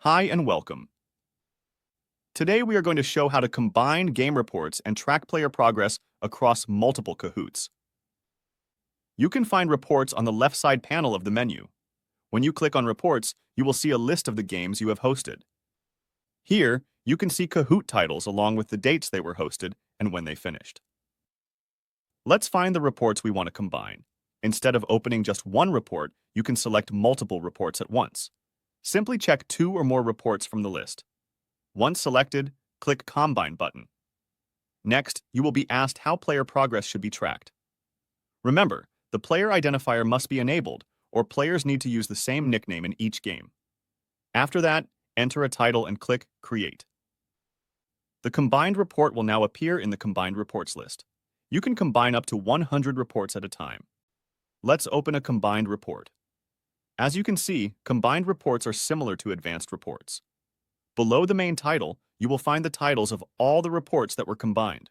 Hi and welcome. Today we are going to show how to combine game reports and track player progress across multiple Kahoots. You can find reports on the left side panel of the menu. When you click on reports, you will see a list of the games you have hosted. Here, you can see Kahoot titles along with the dates they were hosted and when they finished. Let's find the reports we want to combine. Instead of opening just one report, you can select multiple reports at once. Simply check 2 or more reports from the list. Once selected, click Combine button. Next, you will be asked how player progress should be tracked. Remember, the player identifier must be enabled, or players need to use the same nickname in each game. After that, enter a title and click Create. The combined report will now appear in the Combined Reports list. You can combine up to 100 reports at a time. Let's open a combined report. As you can see, combined reports are similar to advanced reports. Below the main title, you will find the titles of all the reports that were combined.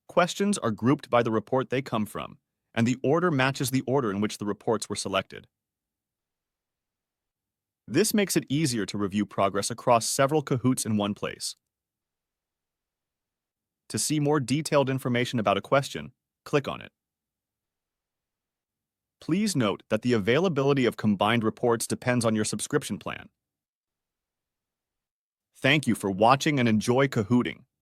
Questions are grouped by the report they come from, and the order matches the order in which the reports were selected. This makes it easier to review progress across several Kahoots in one place. To see more detailed information about a question, click on it. Please note that the availability of combined reports depends on your subscription plan. Thank you for watching and enjoy Kahooting.